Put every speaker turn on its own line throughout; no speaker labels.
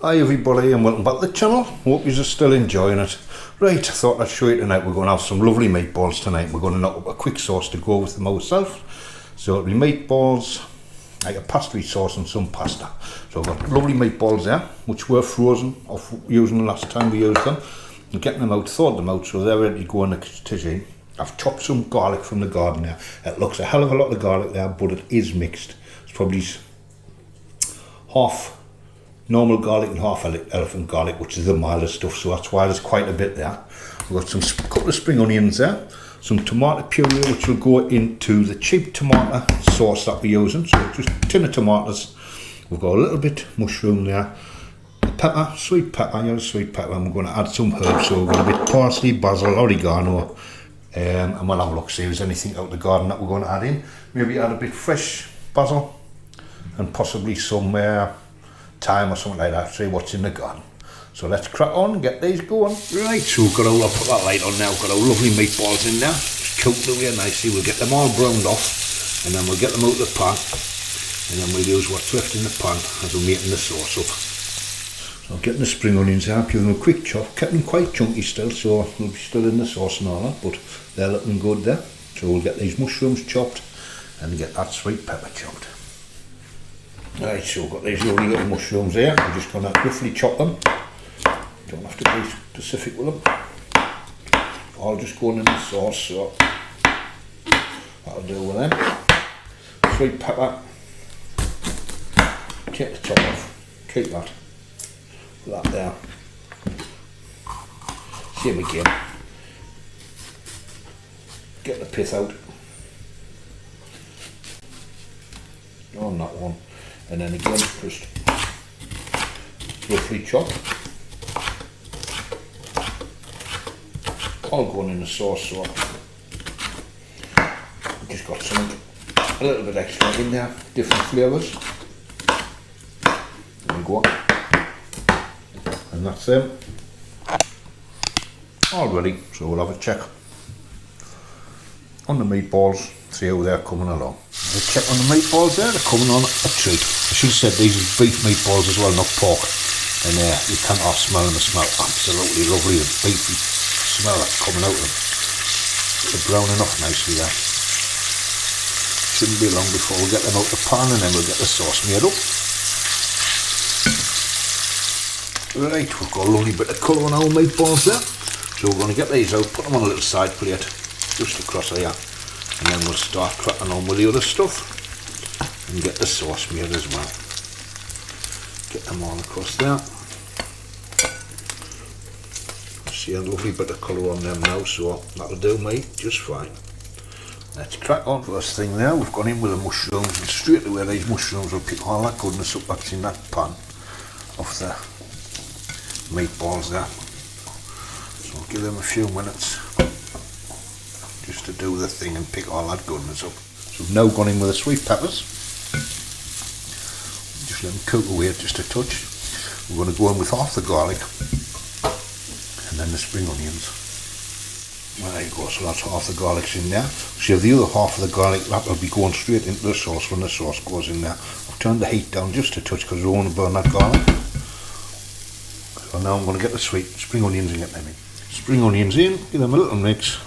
Hi everybody and welcome back to the channel. Hope you're still enjoying it. Right, I thought I'd show you tonight. We're going to have some lovely meatballs tonight. We're going to knock up a quick sauce to go with them ourselves. So it'll be meatballs, like a pastry sauce and some pasta. So I've got lovely meatballs there, which were frozen off using the last time we used them. I'm getting them out, thawed them out, so they're ready to go in the tagine. I've chopped some garlic from the garden there. It looks a hell of a lot of garlic there, but it is mixed. It's probably half normal garlic and half elephant garlic, which is the milder stuff, so that's why there's quite a bit there. We've got some couple of spring onions there, some tomato puree which will go into the cheap tomato sauce that we're using, so just a tin of tomatoes. We've got a little bit mushroom there, pepper, sweet pepper, sweet pepper, and we're going to add some herbs, so we've got a bit of parsley, basil, oregano, and we'll have a look, see if there's anything out of the garden that we're going to add in. Maybe add a bit fresh basil and possibly some thyme or something like that, see what's in the garden. So let's crack on and get these going. Right, so we've got I'll put that light on now, got our lovely meatballs in there, just cooked away nicely. We'll get them all browned off and then we'll get them out of the pan and then we'll use what's left in the pan as we're making the sauce up. So I'm getting the spring onions out, giving them a quick chop, kept them quite chunky still, so they'll be still in the sauce and all that, but they're looking good there. So we'll get these mushrooms chopped and get that sweet pepper chopped. Right, so we've got these lovely little mushrooms here. I'm just going to roughly chop them. Don't have to be specific with them. All just going in the sauce, so that'll do with them. Sweet pepper. Take the top off. Keep that. Put that there. Same again. Get the pith out. On that one. And then again, just roughly chop. All going in the sauce, so I've just got something a little bit extra in there, different flavours. There we go. And that's them. All ready, so we'll have a check on the meatballs, see how they're coming along. We'll check on the meatballs there, they're coming on a treat. I should have said these are beef meatballs as well, not pork. And you can't half smell them, they smell absolutely lovely, the beefy smell that's coming out of them. They're browning off nicely there. Shouldn't be long before we'll get them out the pan and then we'll get the sauce made up. Right, we've got a lovely bit of colour on our meatballs there. So we're going to get these out, put them on a little side plate, just across here. And then we'll start cracking on with the other stuff and get the sauce made as well. Get them all across there. See a lovely bit of colour on them now, so that'll do me just fine. Let's crack on. First thing there, we've gone in with the mushrooms, and straight away these mushrooms will pick all that goodness up that's in that pan off the meatballs there. So I'll give them a few minutes just to do the thing and pick all that goodness up. So we've now gone in with the sweet peppers. Just let them cook away just a touch. We're going to go in with half the garlic and then the spring onions. Well, there you go, so that's half the garlic's in there. So the other half of the garlic, that will be going straight into the sauce when the sauce goes in there. I've turned the heat down just a touch because we don't want to burn that garlic. So now I'm going to get the sweet spring onions and get them in. Spring onions in, give them a little mix.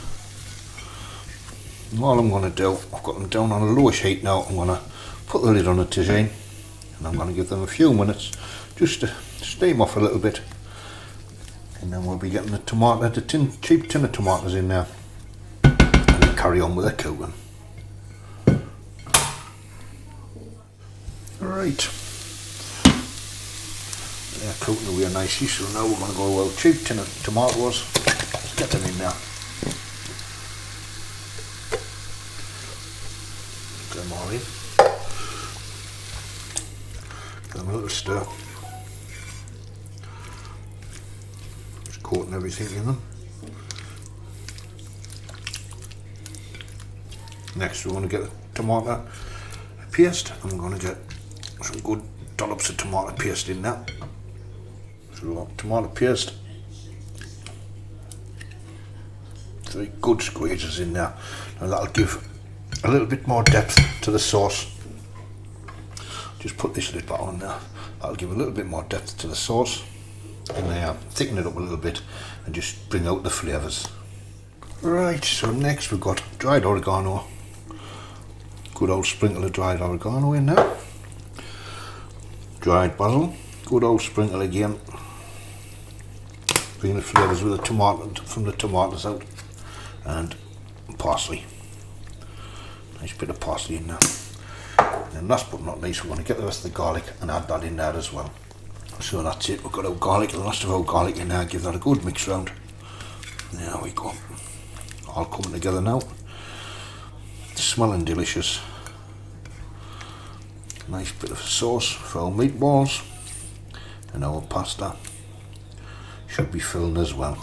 And all I'm going to do, I've got them down on a lowish heat now, I'm going to put the lid on the tagine and I'm going to give them a few minutes just to steam off a little bit, and then we'll be getting the tomato, cheap tin of tomatoes in there and then carry on with the cooking. Right, they're cooking away nicely, so now we're going to go with cheap tin of tomatoes. Let's get them in there. Them all in. Give them a little stir. Just coating everything in them. Next we're going to get a tomato paste. I'm going to get some good dollops of tomato paste in there. So tomato paste. 3 good squeezes in there. Now that'll give a little bit more depth to the sauce. just put this lid back on now. That'll give a little bit more depth to the sauce, and thicken it up a little bit and just bring out the flavours. Right, so next we've got dried oregano. Good old sprinkle of dried oregano in there. Dried basil, good old sprinkle again. Bring the flavours with the tomato, from the tomatoes out. And parsley. Nice bit of parsley in there. And then last but not least, we're going to get the rest of the garlic and add that in there as well. So that's it, we've got our garlic, the last of our garlic in there, give that a good mix round. There we go. All coming together now. Smelling delicious. Nice bit of sauce for our meatballs. And our pasta should be filling as well.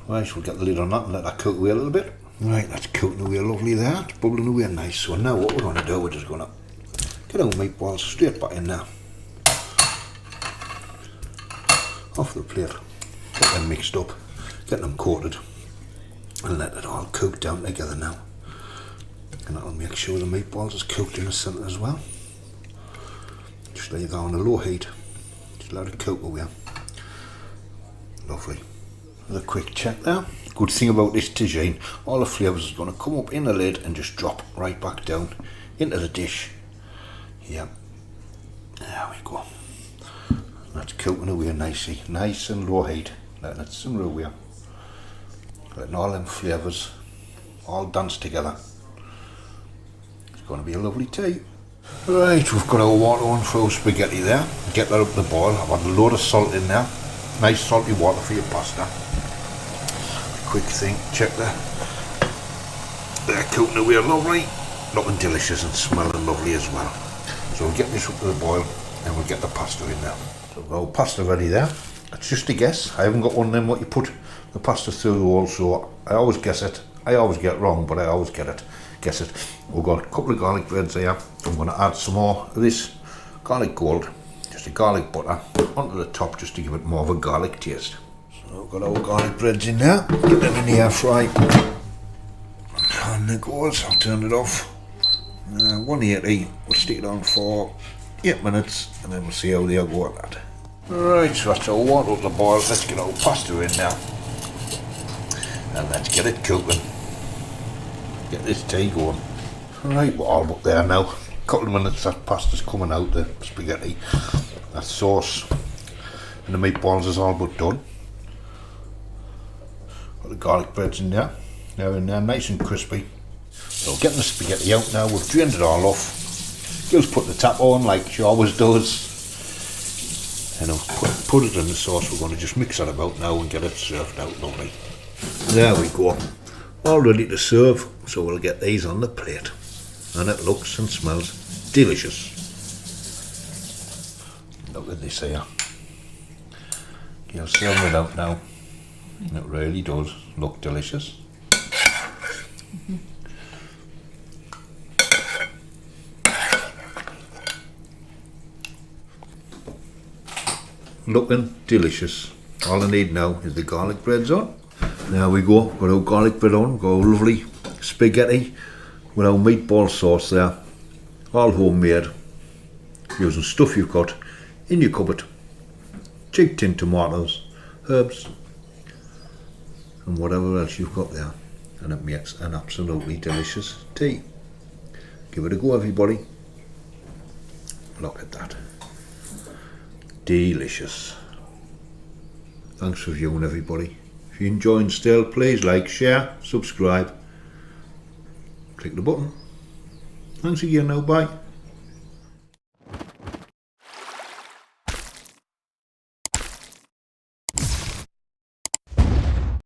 Right, so we'll get the lid on that and let that cook away a little bit. Right, that's cooking away lovely there. It's bubbling away nice. So now what we're going to do, we're just going to get our meatballs straight back in there. Off the plate. Get them mixed up. Get them coated. And let it all cook down together now. And that'll make sure the meatballs is cooked in the centre as well. Just leave that on a low heat. Just let it cook away. Lovely. With a quick check there. Good thing about this tagine, all the flavours is going to come up in the lid and just drop right back down into the dish. Yeah. There we go. That's cooking away nicely. Nice and low heat. Letting it simmer away. Letting all them flavours all dance together. It's going to be a lovely tea. Right, we've got our water on for our spaghetti there. Get that up the boil. I've had a load of salt in there. Nice salty water for your pasta. Quick thing, check that. They're cooking away lovely. Looking delicious and smelling lovely as well. So we'll get this up to the boil and we'll get the pasta in there. So we've got our pasta ready there. It's just a guess. I haven't got one of them what you put the pasta through the wall, so I always guess it. I always get it wrong, but I always get it. Guess it. We've got a couple of garlic breads here. I'm going to add some more of this garlic gold, just a garlic butter, onto the top just to give it more of a garlic taste. So I've got our garlic breads in there. Get them in the air fry. And there goes. I'll turn it off. 180. We'll stick it on for 8 minutes, and then we'll see how they go at that. Right, so that's our water up the boil. Let's get our pasta in now. And let's get it cooking. Get this tea going. Right, we're all up there now. A couple of minutes, that pasta's coming out, the spaghetti. That sauce and the meatballs is all but done. Got the garlic breads in there. They're in there, nice and crispy. So getting the spaghetti out now, we've drained it all off. Gil's put the tap on like she always does. And I'll put it in the sauce. We're going to just mix that about now and get it served out lovely. There we go. All ready to serve. So we'll get these on the plate. And it looks and smells delicious. Look at this here. Gil's serving it out now. And it really does look delicious. Looking delicious. All I need now is the garlic breads on. There we go. Got our garlic bread on. Got our lovely spaghetti with our meatball sauce there. All homemade. Using stuff you've got in your cupboard. Cheap tin tomatoes, herbs, and whatever else you've got there. And it makes an absolutely delicious tea. Give it a go, everybody. Look at that. Delicious. Thanks for viewing, everybody. If you're enjoying still, please like, share, subscribe, click the button. Thanks again now, bye.